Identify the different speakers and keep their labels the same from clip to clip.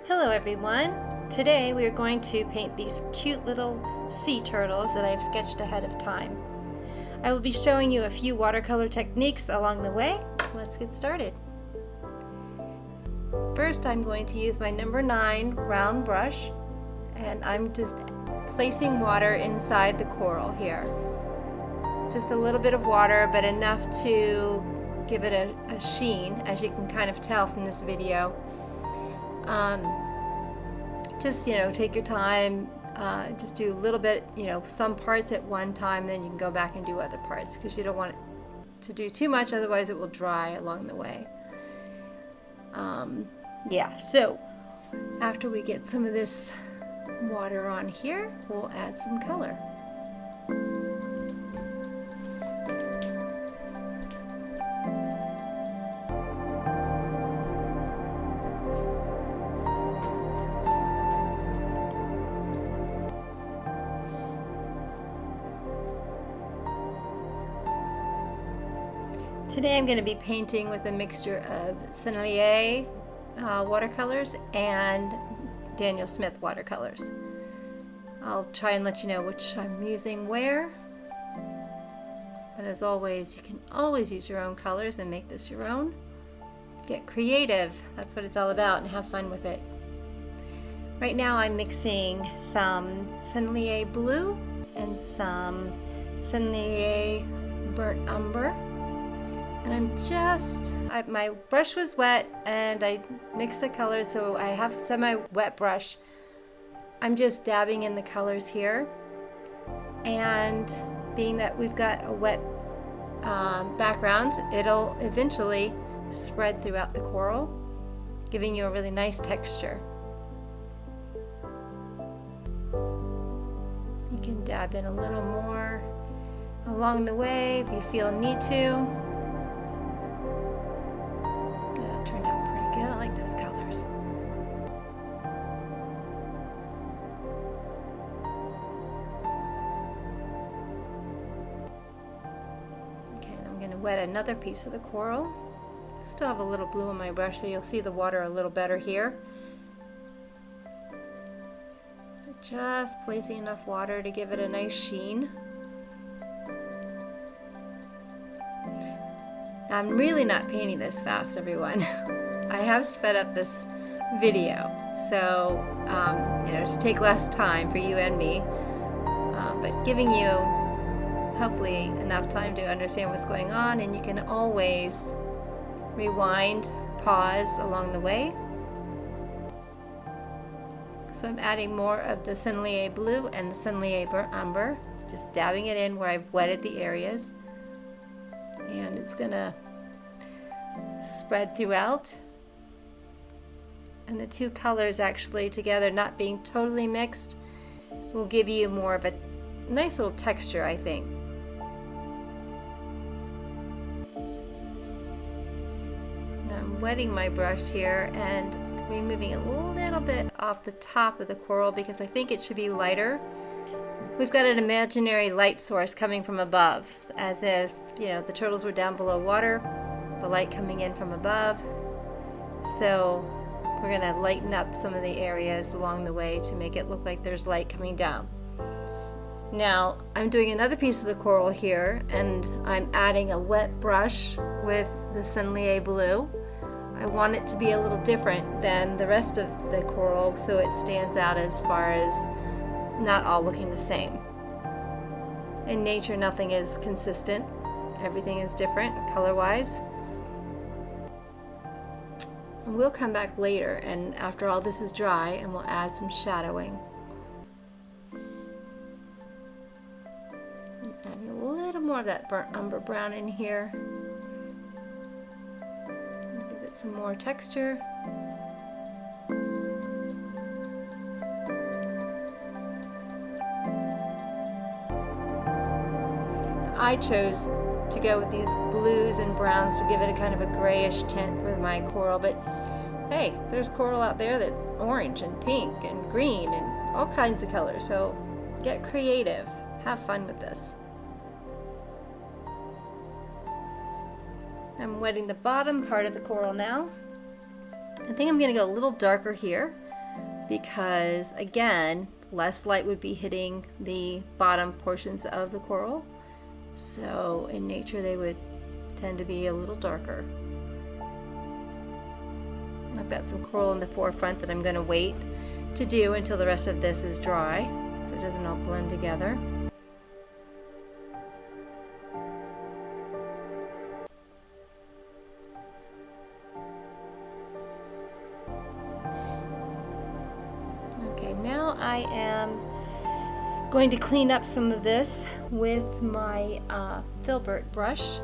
Speaker 1: Hello everyone! Today we are going to paint these cute little sea turtles that I've sketched ahead of time. I will be showing you a few watercolor techniques along the way. Let's get started. First I'm going to use my number 9 round brush, and I'm just placing water inside the coral here. Just a little bit of water, but enough to give it a sheen, as you can kind of tell from this video. Just take your time, just do a little bit, some parts at one time, then you can go back and do other parts, because you don't want it to do too much, otherwise it will dry along the way. So after we get some of this water on here, we'll add some color. Today I'm going to be painting with a mixture of Sienna watercolors and Daniel Smith watercolors. I'll try and let you know which I'm using where. But as always, you can always use your own colors and make this your own. Get creative, that's what it's all about, and have fun with it. Right now I'm mixing some Sienna blue and some Sienna burnt umber. And my brush was wet and I mixed the colors, so I have a semi-wet brush. I'm just dabbing in the colors here. And being that we've got a wet background, it'll eventually spread throughout the coral, giving you a really nice texture. You can dab in a little more along the way if you feel need to. I like those colors. Okay, and I'm going to wet another piece of the coral. Still have a little blue on my brush, so you'll see the water a little better here. Just placing enough water to give it a nice sheen. Now, I'm really not painting this fast, everyone. I have sped up this video, so to take less time for you and me, but giving you hopefully enough time to understand what's going on, and you can always rewind, pause along the way. So I'm adding more of the Sienna blue and the Sienna burnt umber, just dabbing it in where I've wetted the areas, and it's gonna spread throughout. And the two colors actually together, not being totally mixed, will give you more of a nice little texture, I think. Now I'm wetting my brush here and removing a little bit off the top of the coral because I think it should be lighter. We've got an imaginary light source coming from above, as if the turtles were down below water, the light coming in from above. So we're going to lighten up some of the areas along the way to make it look like there's light coming down. Now I'm doing another piece of the coral here, and I'm adding a wet brush with the Sienna blue. I want it to be a little different than the rest of the coral, so it stands out as far as not all looking the same. In nature, nothing is consistent. Everything is different color-wise. We'll come back later, and after all this is dry, and we'll add some shadowing. Adding a little more of that burnt umber brown in here. Give it some more texture. I chose to go with these blues and browns to give it a kind of a grayish tint for my coral, but hey, there's coral out there that's orange and pink and green and all kinds of colors, so get creative, have fun with this. I'm wetting the bottom part of the coral now. I think I'm going to go a little darker here because again, less light would be hitting the bottom portions of the coral. So in nature they would tend to be a little darker. I've got some coral in the forefront that I'm going to wait to do until the rest of this is dry so it doesn't all blend together. Okay, now I am going to clean up some of this with my Filbert brush.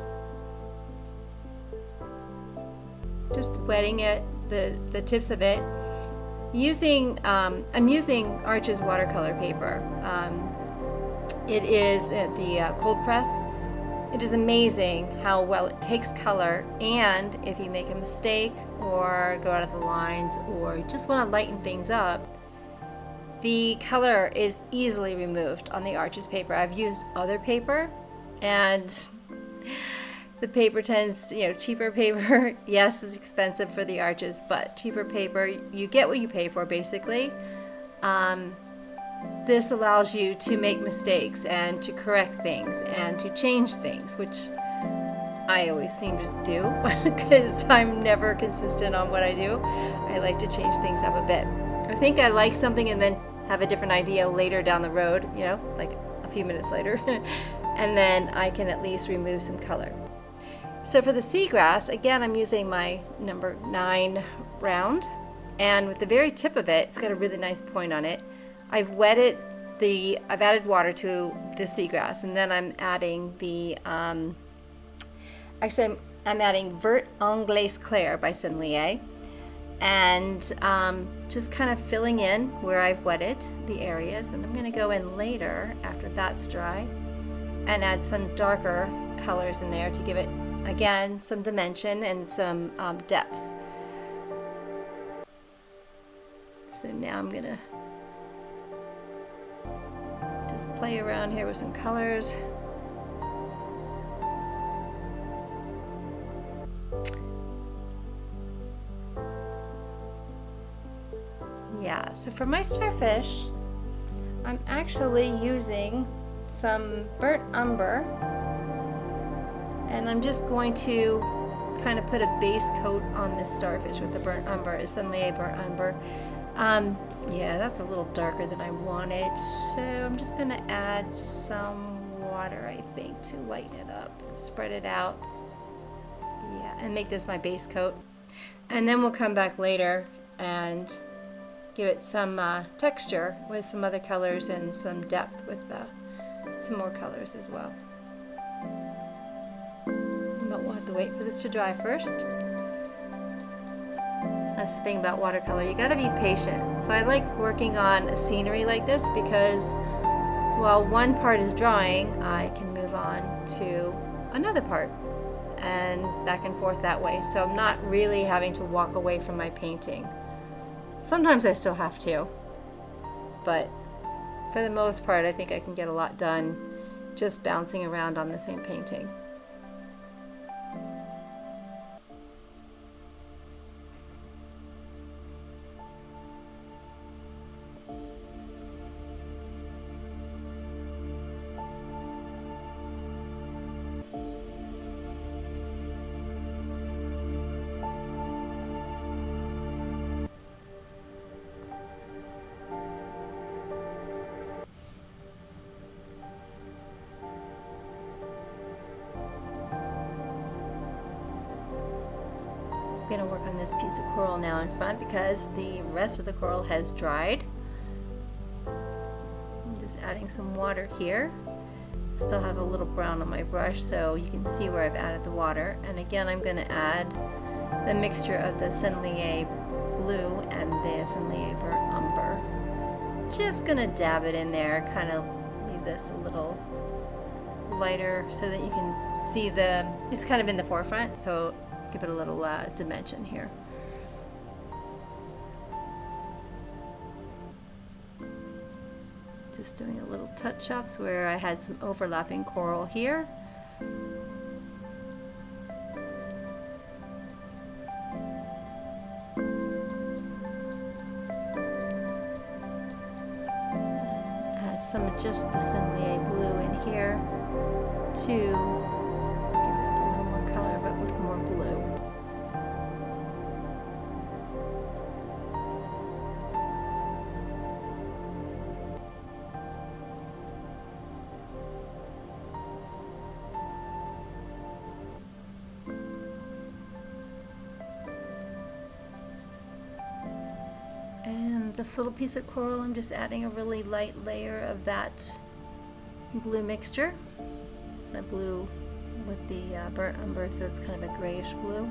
Speaker 1: Just wetting it, the tips of it. I'm using Arches watercolor paper. It is at the cold press. It is amazing how well it takes color, and if you make a mistake or go out of the lines or just want to lighten things up, the color is easily removed on the Arches paper. I've used other paper, and the paper tends, cheaper paper, yes, it's expensive for the Arches, but cheaper paper, you get what you pay for, basically. This allows you to make mistakes and to correct things and to change things, which I always seem to do because I'm never consistent on what I do. I like to change things up a bit. I think I like something and then have a different idea later down the road, like a few minutes later, and then I can at least remove some color. So for the seagrass, again, I'm using my number 9 round, and with the very tip of it, it's got a really nice point on it. I've added water to the seagrass, and then I'm adding the, I'm adding Vert Anglaise Clair by Sennelier, and just kind of filling in where I've wetted the areas, and I'm going to go in later after that's dry and add some darker colors in there to give it, again, some dimension and some depth. So now I'm going to just play around here with some colors. Yeah, so for my starfish, I'm actually using some burnt umber, and I'm just going to kind of put a base coat on this starfish with the burnt umber, a Sennelier burnt umber. Yeah, that's a little darker than I wanted, so I'm just going to add some water, I think, to lighten it up and spread it out. Yeah, and make this my base coat. And then we'll come back later and give it some texture with some other colors and some depth with some more colors as well. But we'll have to wait for this to dry first. That's the thing about watercolor, you gotta be patient. So I like working on a scenery like this because while one part is drying, I can move on to another part and back and forth that way. So I'm not really having to walk away from my painting. Sometimes I still have to, but for the most part, I think I can get a lot done just bouncing around on the same painting. I'm going to work on this piece of coral now in front because the rest of the coral has dried. I'm just adding some water here. Still have a little brown on my brush so you can see where I've added the water. And again, I'm going to add the mixture of the Sennelier blue and the Sennelier burnt umber. Just going to dab it in there, kind of leave this a little lighter so that you can see it's kind of in the forefront, so give it a little dimension here. Just doing a little touch-ups where I had some overlapping coral here. some of just the Sennelier blue in here to give it a little more color, but with more blue. And this little piece of coral, I'm just adding a really light layer of that blue mixture. The blue with the burnt umber, so it's kind of a grayish blue.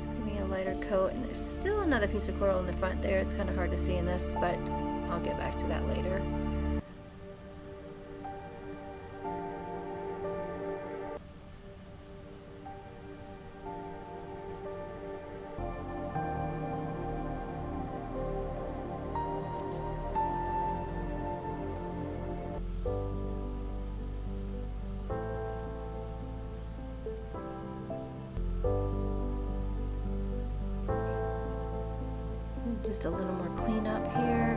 Speaker 1: Just giving it a lighter coat, and there's still another piece of coral in the front there. It's kind of hard to see in this, but I'll get back to that later. Just a little more cleanup here.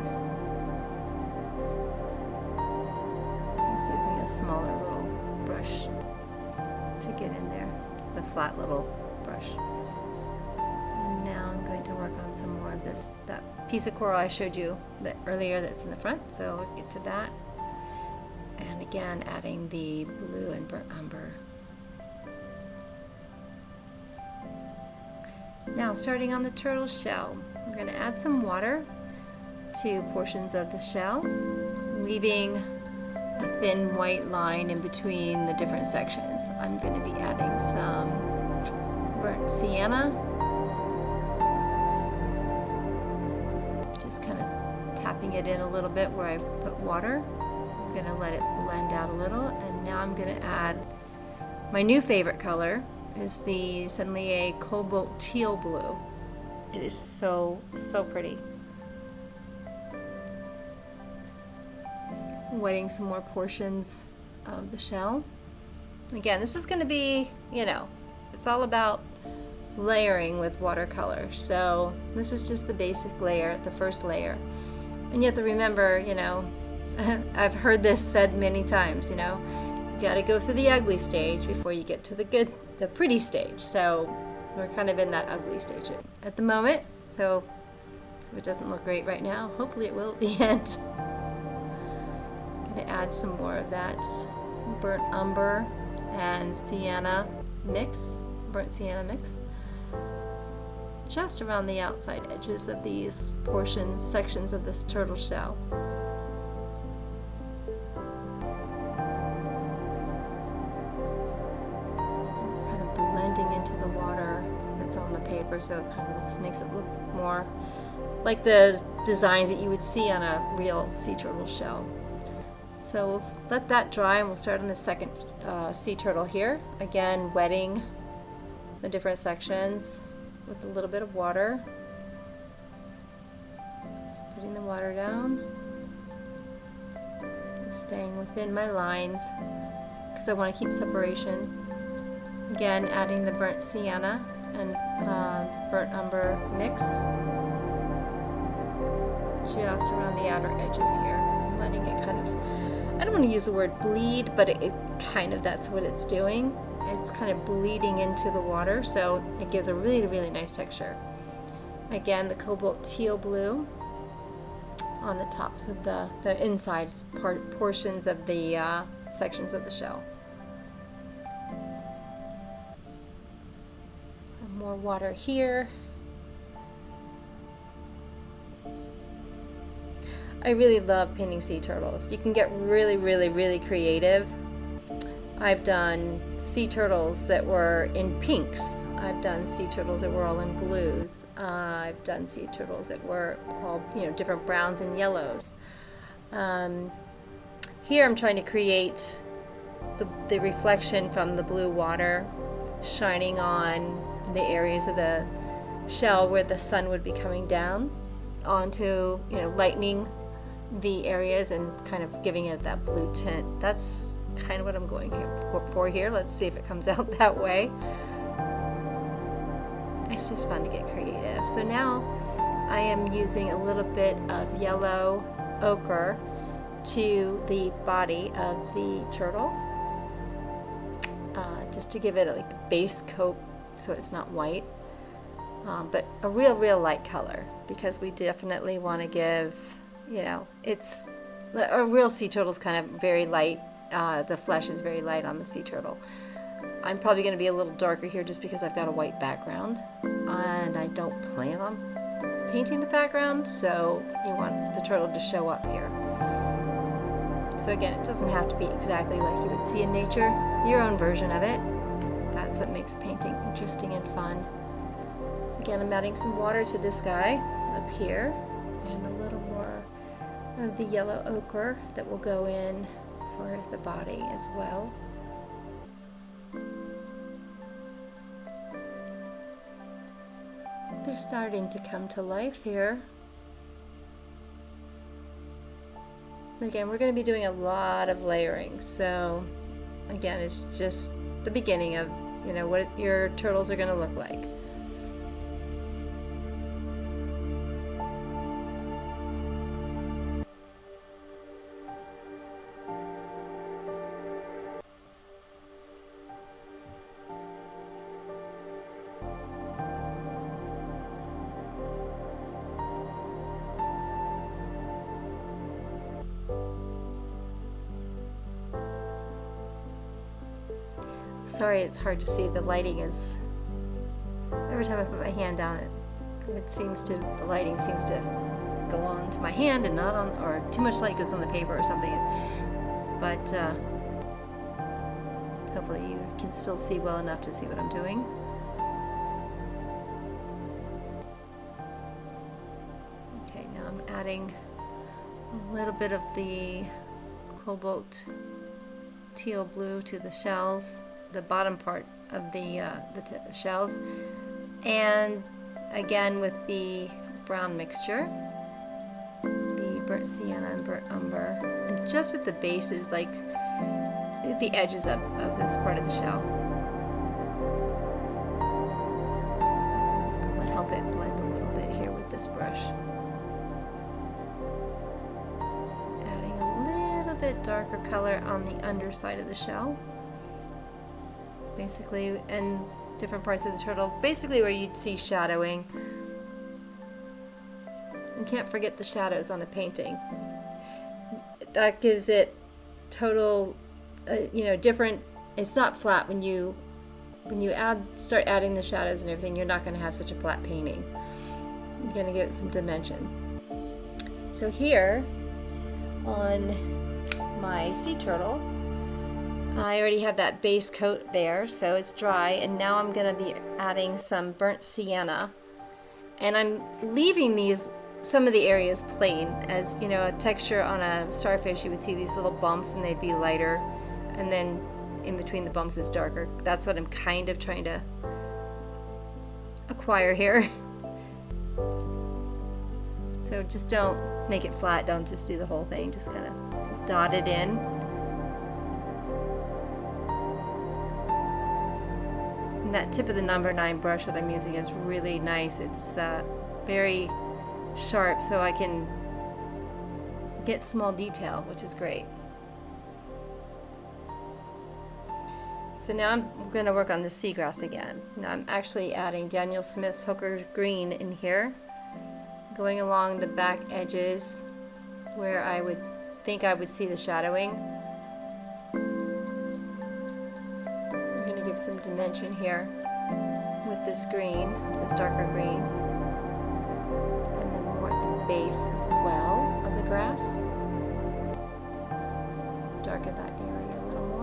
Speaker 1: Just using a smaller little brush to get in there. It's a flat little brush. And now I'm going to work on some more of that piece of coral I showed you earlier that's in the front. So I'll get to that. And again, adding the blue and burnt umber. Now, starting on the turtle shell, we're going to add some water to portions of the shell, leaving a thin white line in between the different sections. I'm going to be adding some burnt sienna, just kind of tapping it in a little bit where I've put water. I'm going to let it blend out a little, and now I'm going to add my new favorite color. Is the Sennelier Cobalt Teal blue. It is so pretty. Wetting some more portions of the shell. Again, this is going to be, it's all about layering with watercolor. So this is just the basic layer, the first layer. And you have to remember, I've heard this said many times, you got to go through the ugly stage before you get to the pretty stage. So we're kind of in that ugly stage at the moment. So if it doesn't look great right now, hopefully it will at the end. I'm going to add some more of that burnt umber and sienna mix, burnt sienna mix, just around the outside edges of these sections of this turtle shell. Into the water that's on the paper, so it kind of makes it look more like the designs that you would see on a real sea turtle shell. So we'll let that dry, and we'll start on the second sea turtle here. Again, wetting the different sections with a little bit of water. Just putting the water down, staying within my lines because I want to keep separation. Again, adding the burnt sienna and burnt umber mix just around the outer edges here. I'm letting it kind of, I don't want to use the word bleed, but it kind of, that's what it's doing. It's kind of bleeding into the water, so it gives a really nice texture. Again, the Cobalt Teal blue on the tops of the inside portions of the sections of the shell. More water here. I really love painting sea turtles. You can get really creative. I've done sea turtles that were in pinks. I've done sea turtles that were all in blues. I've done sea turtles that were all, different browns and yellows. Here I'm trying to create the reflection from the blue water shining on the areas of the shell where the sun would be coming down onto, lightening the areas and kind of giving it that blue tint. That's kind of what I'm going for here. Let's see if it comes out that way. It's just fun to get creative. So now I am using a little bit of yellow ochre to the body of the turtle, just to give it like a base coat so it's not white, but a real light color, because we definitely want to give, you know, it's a real sea turtle is kind of very light. The flesh is very light on the sea turtle. I'm probably going to be a little darker here just because I've got a white background, and I don't plan on painting the background, so you want the turtle to show up here. So again, it doesn't have to be exactly like you would see in nature, your own version of it. That's what makes painting interesting and fun. Again, I'm adding some water to this guy up here, and a little more of the yellow ochre that will go in for the body as well. They're starting to come to life here. Again, we're going to be doing a lot of layering, so again, it's just the beginning of, you know, what your turtles are going to look like. Sorry, it's hard to see. The lighting is, every time I put my hand down the lighting seems to go on to my hand and not on, or too much light goes on the paper or something. But hopefully you can still see well enough to see what I'm doing. Okay, now I'm adding a little bit of the Cobalt teal blue to the shells, the bottom part of the shells, and again with the brown mixture, the burnt sienna and burnt umber, and just at the bases, like the edges of this part of the shell. I'll help it blend a little bit here with this brush. Adding a little bit darker color on the underside of the shell. Basically, and different parts of the turtle, basically where you'd see shadowing. You can't forget the shadows on a painting. That gives it total, you know, different. It's not flat. When you start adding the shadows and everything, you're not going to have such a flat painting. You're going to give it some dimension. So here on my sea turtle, I already have that base coat there, so it's dry, and now I'm going to be adding some burnt sienna, and I'm leaving some of the areas plain. As you know, a texture on a starfish, you would see these little bumps and they'd be lighter, and then in between the bumps is darker. That's what I'm kind of trying to acquire here. So just don't make it flat, don't just do the whole thing, just kind of dot it in. And that tip of the number 9 brush that I'm using is really nice. It's very sharp, so I can get small detail, which is great. So now I'm going to work on the seagrass again. Now I'm actually adding Daniel Smith's Hooker Green in here, going along the back edges where I would think I would see the shadowing. Give some dimension here with this green, with this darker green, and then more at the base as well of the grass. Darken that area a little more.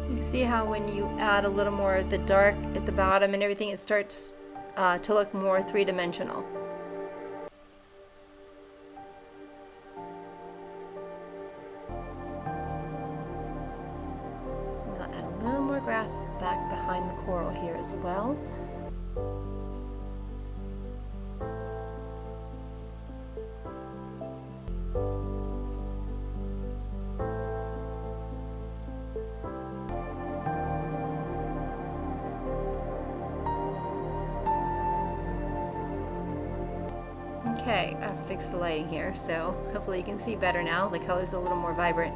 Speaker 1: You see how when you add a little more of the dark at the bottom and everything, it starts to look more three-dimensional. grass back behind the coral here as well. Okay, I've fixed the lighting here, so hopefully you can see better now. The color's a little more vibrant.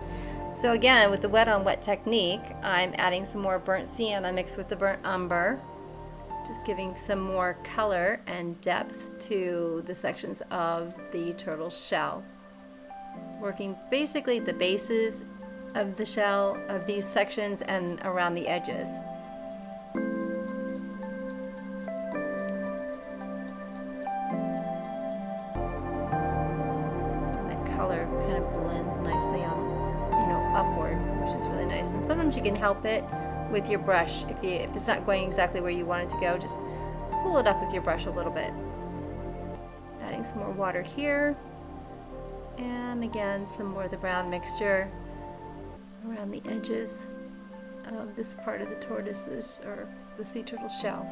Speaker 1: So again, with the wet on wet technique, I'm adding some more burnt sienna mixed with the burnt umber, just giving some more color and depth to the sections of the turtle shell. Working basically the bases of the shell of these sections and around the edges. Color kind of blends nicely on, upward, which is really nice. And sometimes you can help it with your brush. If it's not going exactly where you want it to go, just pull it up with your brush a little bit. Adding some more water here, and again some more of the brown mixture around the edges of this part of the tortoises or the sea turtle shell.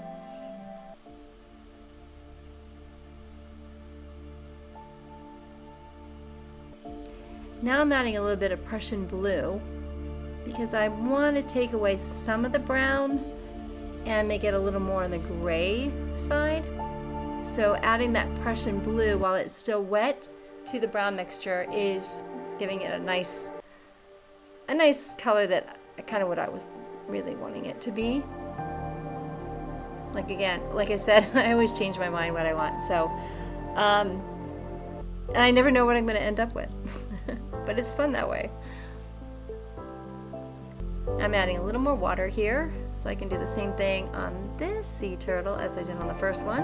Speaker 1: Now I'm adding a little bit of Prussian blue because I want to take away some of the brown and make it a little more on the gray side. So adding that Prussian blue while it's still wet to the brown mixture is giving it a nice color that kind of what I was really wanting it to be. Like I said, I always change my mind what I want. So I never know what I'm going to end up with. But it's fun that way. I'm adding a little more water here so I can do the same thing on this sea turtle as I did on the first one.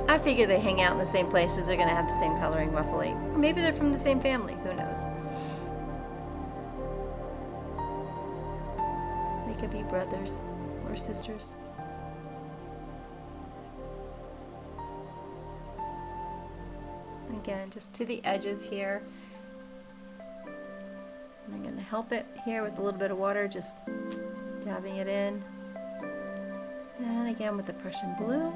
Speaker 1: I figure they hang out in the same places, they're going to have the same coloring roughly. Or maybe they're from the same family, who knows. They could be brothers or sisters. Again, just to the edges here. And I'm going to help it here with a little bit of water, just dabbing it in. And again with the Prussian blue.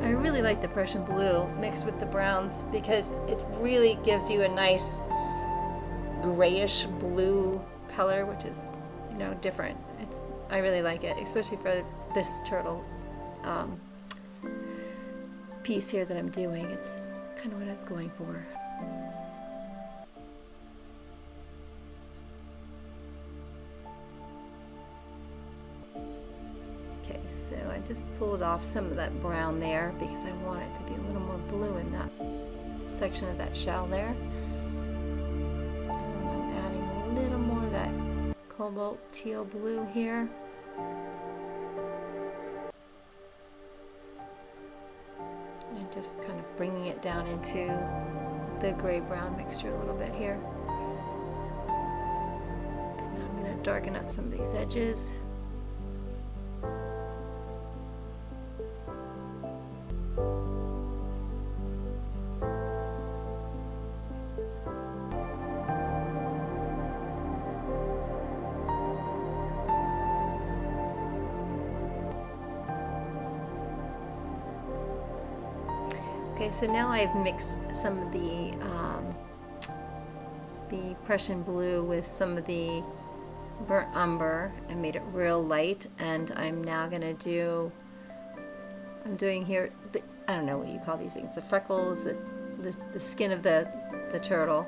Speaker 1: I really like the Prussian blue mixed with the browns because it really gives you a nice grayish blue color, which is different. I really like it, especially for this turtle piece here that I'm doing. It's kind of what I was going for. Okay, so I just pulled off some of that brown there because I want it to be a little more blue in that section of that shell there. A little more of that cobalt teal blue here. And just kind of bringing it down into the gray-brown mixture a little bit here. And now I'm going to darken up some of these edges. Okay, so now I've mixed some of the Prussian blue with some of the burnt umber and made it real light, and I'm now gonna I'm doing here, I don't know what you call these things, the freckles, the skin of the turtle,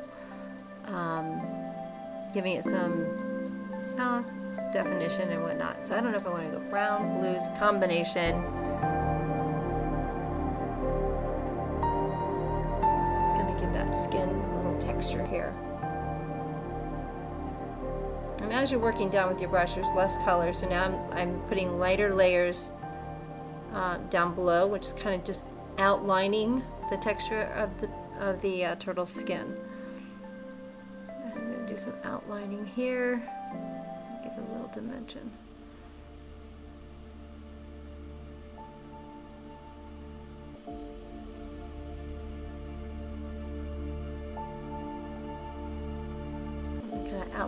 Speaker 1: giving it some definition and whatnot. So I don't know if I want to go brown, blues, combination. Give that skin a little texture here. And as you're working down with your brush, there's less color, so now I'm putting lighter layers down below, which is kind of just outlining the texture of the turtle skin. And I'm going to do some outlining here, give it a little dimension.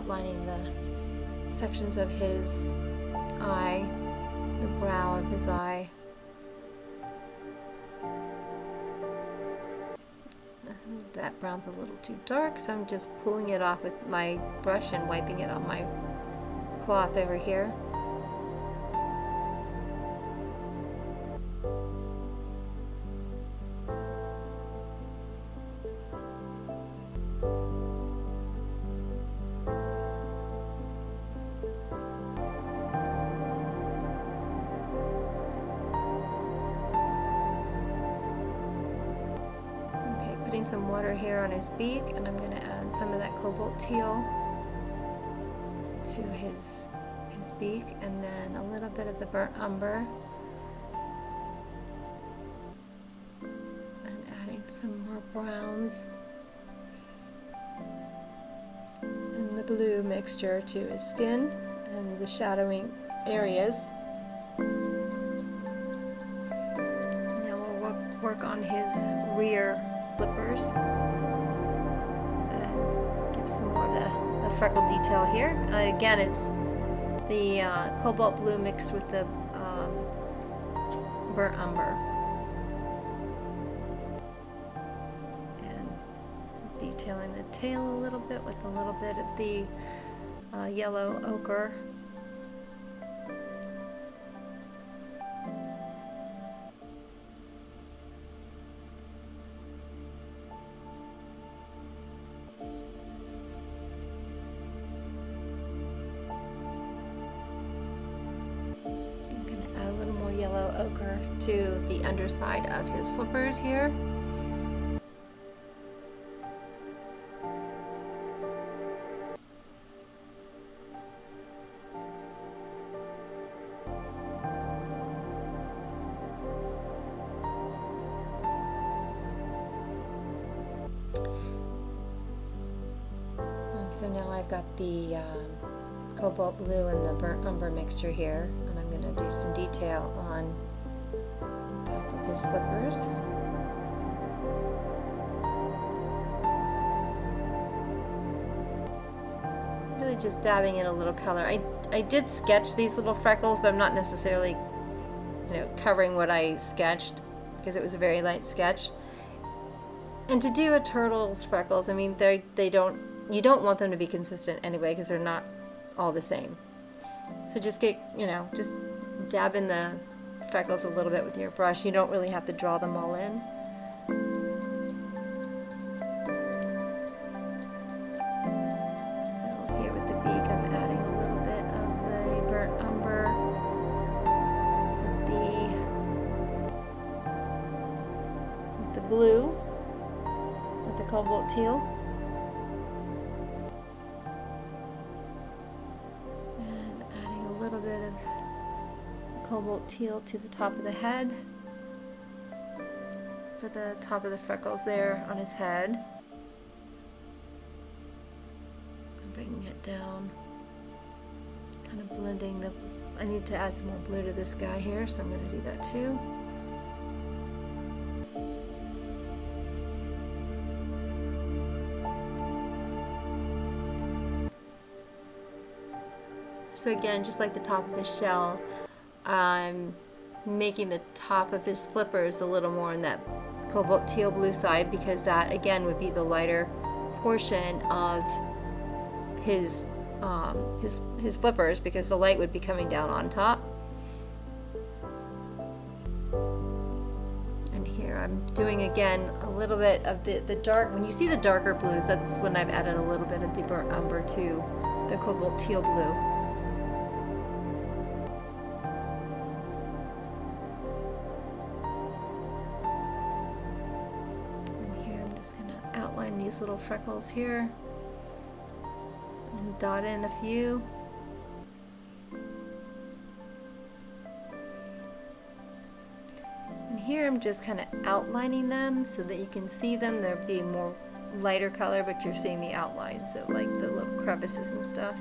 Speaker 1: outlining the sections of his eye, the brow of his eye. That brown's a little too dark, so I'm just pulling it off with my brush and wiping it on my cloth over here. Putting some water here on his beak, and I'm going to add some of that Cobalt Teal to his beak, and then a little bit of the burnt umber, and adding some more browns and the blue mixture to his skin and the shadowing areas. Now we'll work on his rear flippers and give some more of the freckle detail here. Again, it's the cobalt blue mixed with the burnt umber, and detailing the tail a little bit with a little bit of the yellow ochre. Yellow ochre to the underside of his flippers here. And so now I've got the cobalt blue and the burnt umber mixture here, and I'm going to do some detail on the top of his flippers. Really just dabbing in a little color. I did sketch these little freckles, but I'm not necessarily, covering what I sketched because it was a very light sketch. And to do a turtle's freckles, I mean, you don't want them to be consistent anyway because they're not all the same. So just just dab in the freckles a little bit with your brush. You don't really have to draw them all in. So here with the beak, I'm adding a little bit of the burnt umber with the blue, with the cobalt teal. Cobalt teal to the top of the head for the top of the freckles there on his head. Bringing it down, kind of blending I need to add some more blue to this guy here, so I'm going to do that too. So again, just like the top of his shell, I'm making the top of his flippers a little more on that cobalt teal blue side, because that again would be the lighter portion of his flippers, because the light would be coming down on top. And here I'm doing again a little bit of the dark. When you see the darker blues, that's when I've added a little bit of the burnt umber to the cobalt teal blue. These little freckles here and dot in a few. And here I'm just kind of outlining them so that you can see them. They'll be more lighter color, but you're seeing the outlines of like the little crevices and stuff.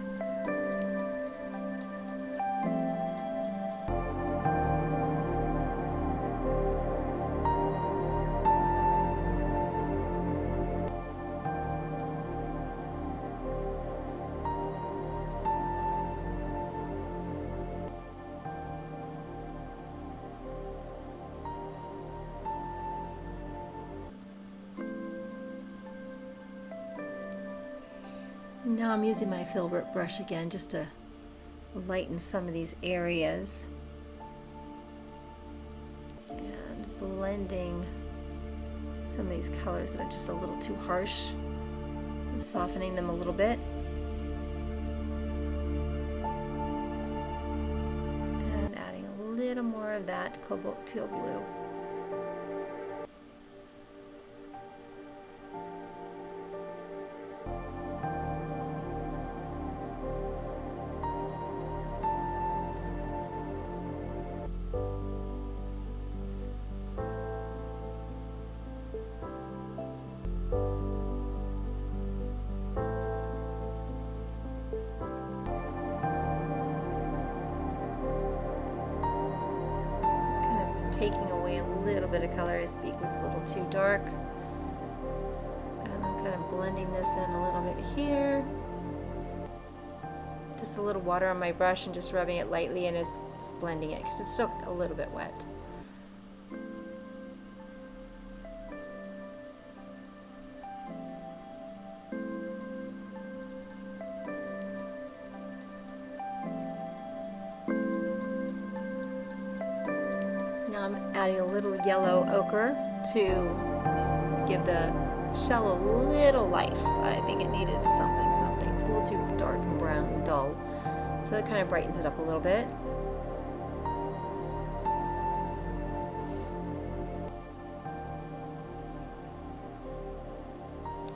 Speaker 1: Now I'm using my Filbert brush again just to lighten some of these areas and blending some of these colors that are just a little too harsh and softening them a little bit. And adding a little more of that Cobalt Teal blue. Taking away a little bit of color. His beak was a little too dark. And I'm kind of blending this in a little bit here. Just a little water on my brush and just rubbing it lightly, and it's blending it because it's still a little bit wet. Now I'm adding a little yellow ochre to give the shell a little life. I think it needed something. It's a little too dark and brown and dull. So that kind of brightens it up a little bit.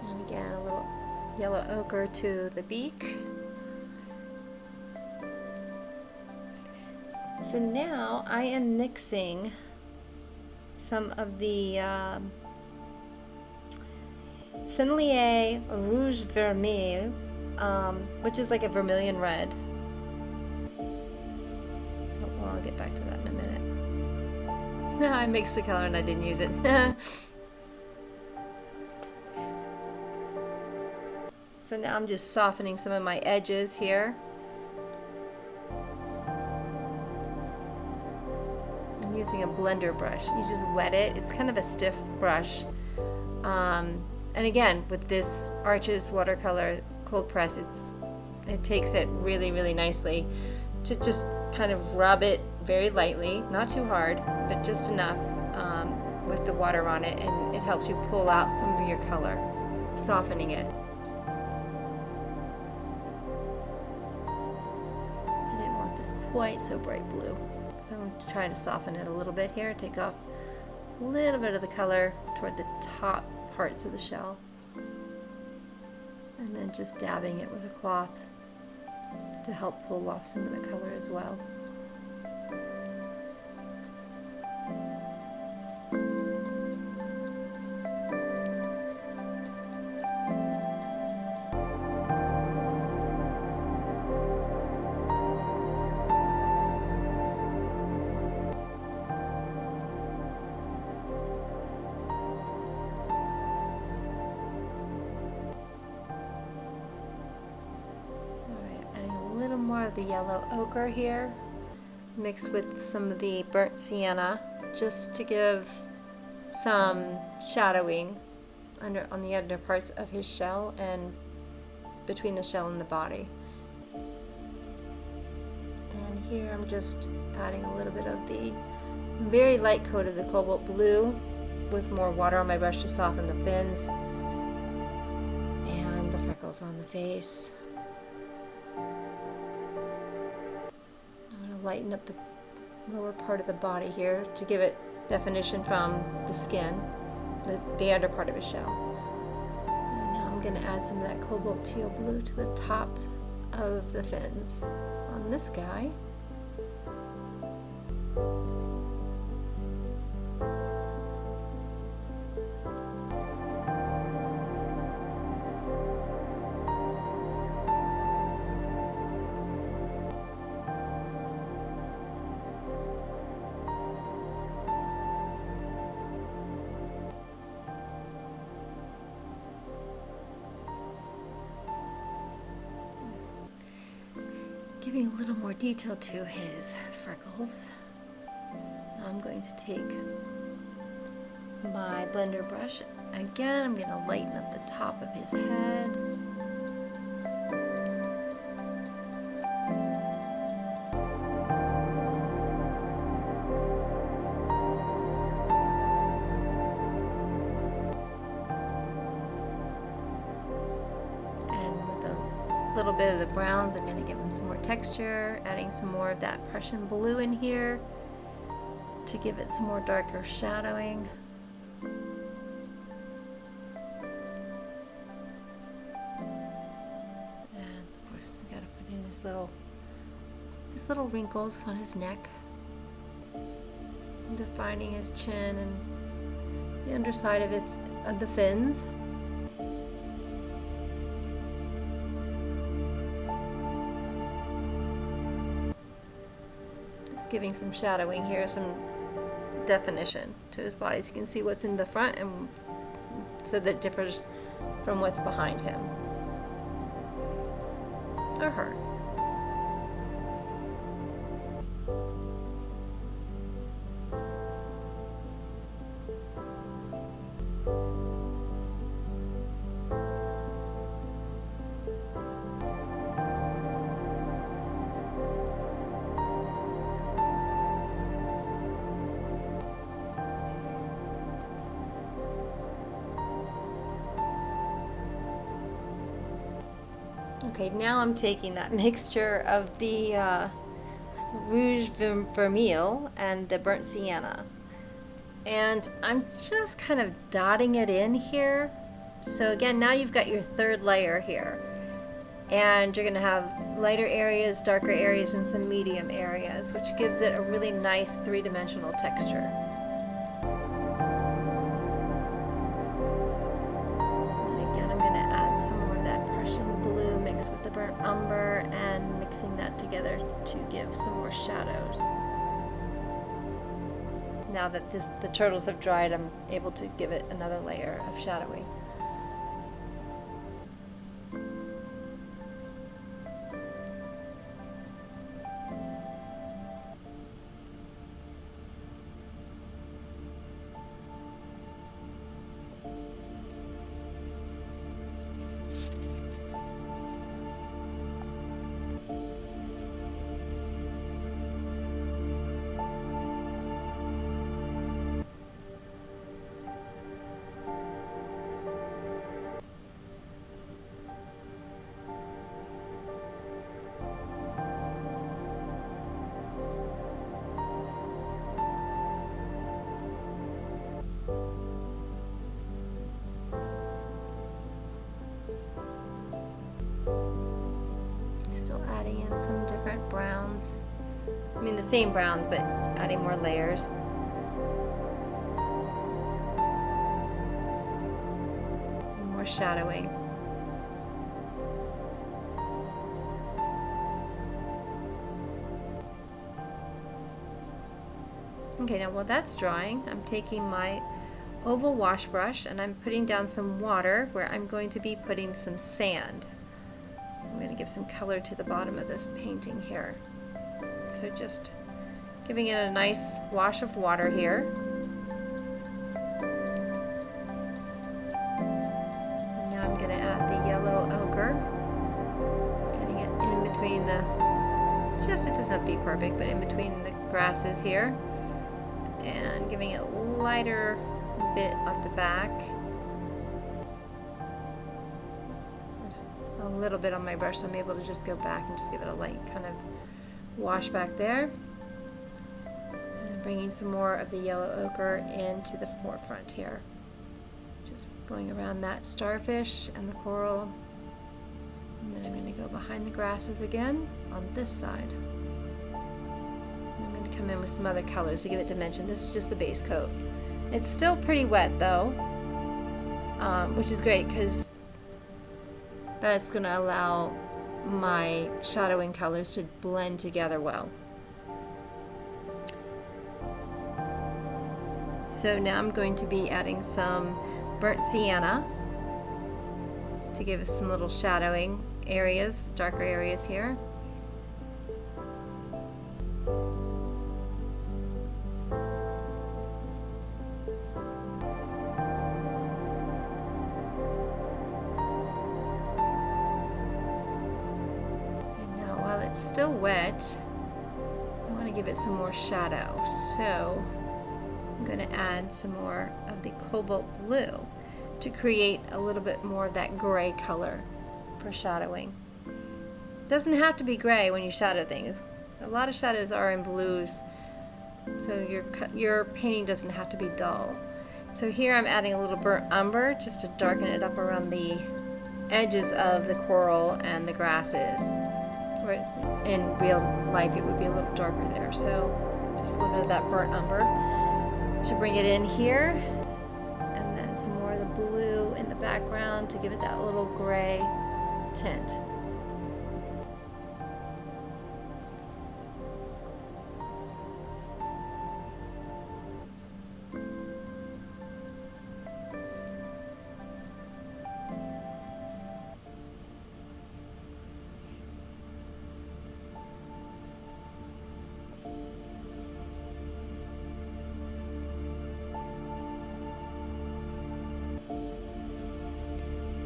Speaker 1: And again, a little yellow ochre to the beak. So now I am mixing some of the Sennelier Rouge Vermeil, which is like a vermilion red. Oh, well, I'll get back to that in a minute. I mixed the color and I didn't use it. So now I'm just softening some of my edges here. I'm using a blender brush. You just wet it. It's kind of a stiff brush. And again, with this Arches watercolor cold press, it takes it really, really nicely to just kind of rub it very lightly, not too hard, but just enough with the water on it, and it helps you pull out some of your color, softening it. I didn't want this quite so bright blue, so I'm trying to soften it a little bit here, take off a little bit of the color toward the top parts of the shell, and then just dabbing it with a cloth to help pull off some of the color as well. More of the yellow ochre here, mixed with some of the burnt sienna, just to give some shadowing on the under parts of his shell and between the shell and the body. And here I'm just adding a little bit of the very light coat of the cobalt blue with more water on my brush to soften the fins and the freckles on the face. Lighten up the lower part of the body here to give it definition from the skin, the under part of his shell. And now I'm going to add some of that cobalt teal blue to the top of the fins on this guy. Giving a little more detail to his freckles. Now I'm going to take my blender brush. Again, I'm going to lighten up the top of his head. little bit of the browns. I'm going to give them some more texture, adding some more of that Prussian blue in here to give it some more darker shadowing. And of course, we got to put in his little wrinkles on his neck, defining his chin and the underside of it, of the fins. Just giving some shadowing here, some definition to his body, so you can see what's in the front, and so that it differs from what's behind him or her. Okay, now I'm taking that mixture of the Rouge Vermilion and the Burnt Sienna, and I'm just kind of dotting it in here. So again, now you've got your third layer here, and you're going to have lighter areas, darker areas, and some medium areas, which gives it a really nice three-dimensional texture. With the burnt umber and mixing that together to give some more shadows. Now that the turtles have dried, I'm able to give it another layer of shadowing. Still adding in some different browns. I mean the same browns, but adding more layers. And more shadowing. Okay, now while that's drying, I'm taking my oval wash brush and I'm putting down some water where I'm going to be putting some sand. I'm going to give some color to the bottom of this painting here. So just giving it a nice wash of water here. Now I'm going to add the yellow ochre, getting it in between the, it doesn't have to be perfect, but in between the grasses here, and giving it a lighter bit at the back. A little bit on my brush, so I'm able to just go back and just give it a light kind of wash back there. And then bringing some more of the yellow ochre into the forefront here. Just going around that starfish and the coral. And then I'm going to go behind the grasses again on this side. And I'm going to come in with some other colors to give it dimension. This is just the base coat. It's still pretty wet though, which is great because that's going to allow my shadowing colors to blend together well. So now I'm going to be adding some burnt sienna to give us some little shadowing areas, darker areas here. It's still wet, I want to give it some more shadow, so I'm going to add some more of the cobalt blue to create a little bit more of that gray color for shadowing. Doesn't have to be gray when you shadow things. A lot of shadows are in blues, so your painting doesn't have to be dull. So here I'm adding a little burnt umber just to darken it up around the edges of the coral and the grasses. In real life it would be a little darker there, so just a little bit of that burnt umber to bring it in here, and then some more of the blue in the background to give it that little gray tint.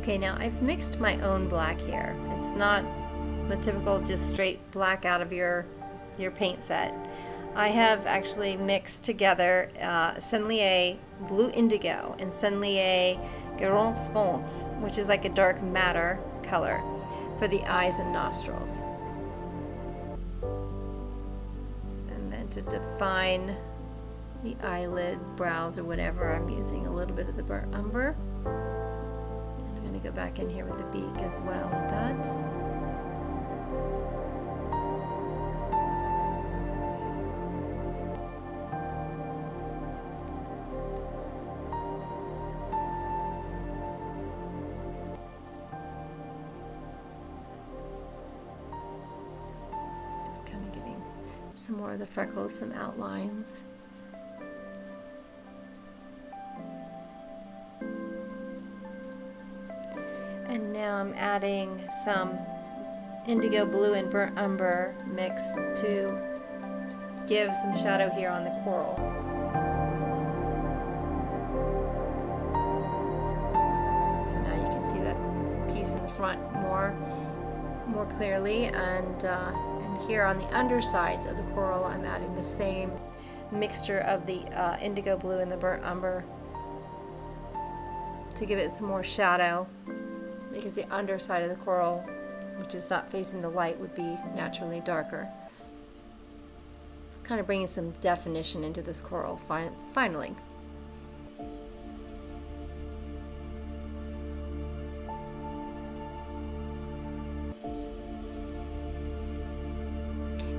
Speaker 1: Okay, now I've mixed my own black here. It's not the typical just straight black out of your paint set. I have actually mixed together Sennelier Blue Indigo and Sennelier Garance Fonce, which is like a dark madder color for the eyes and nostrils. And then to define the eyelids, brows, or whatever, I'm using a little bit of the burnt umber. I'm going to go back in here with the beak as well with that. Just kind of giving some more of the freckles, some outlines. And now I'm adding some indigo blue and burnt umber mixed to give some shadow here on the coral. So now you can see that piece in the front more clearly, and here on the undersides of the coral I'm adding the same mixture of the indigo blue and the burnt umber to give it some more shadow, because the underside of the coral, which is not facing the light, would be naturally darker. Kind of bringing some definition into this coral finally.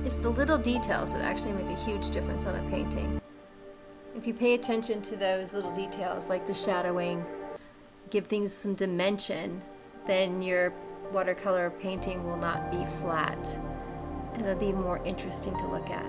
Speaker 1: It's the little details that actually make a huge difference on a painting. If you pay attention to those little details, like the shadowing, give things some dimension, then your watercolor painting will not be flat, and it'll be more interesting to look at.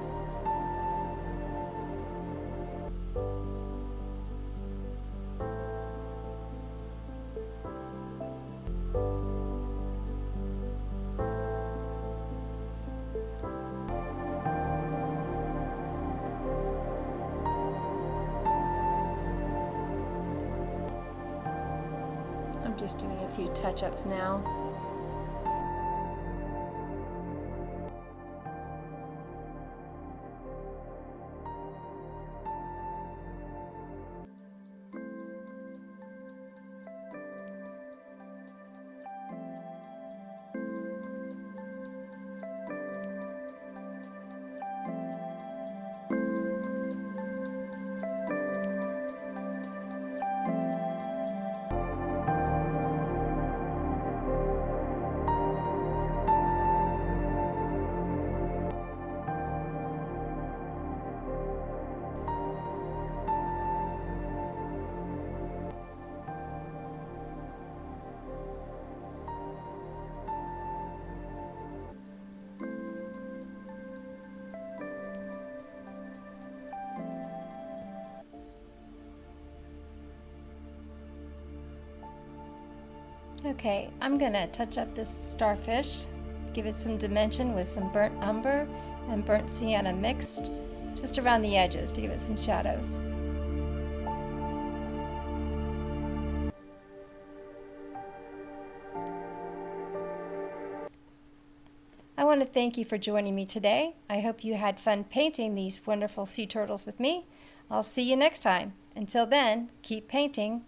Speaker 1: I'm just doing a few touch-ups now. Okay, I'm gonna touch up this starfish, give it some dimension with some burnt umber and burnt sienna mixed, just around the edges to give it some shadows. I want to thank you for joining me today. I hope you had fun painting these wonderful sea turtles with me. I'll see you next time. Until then, keep painting.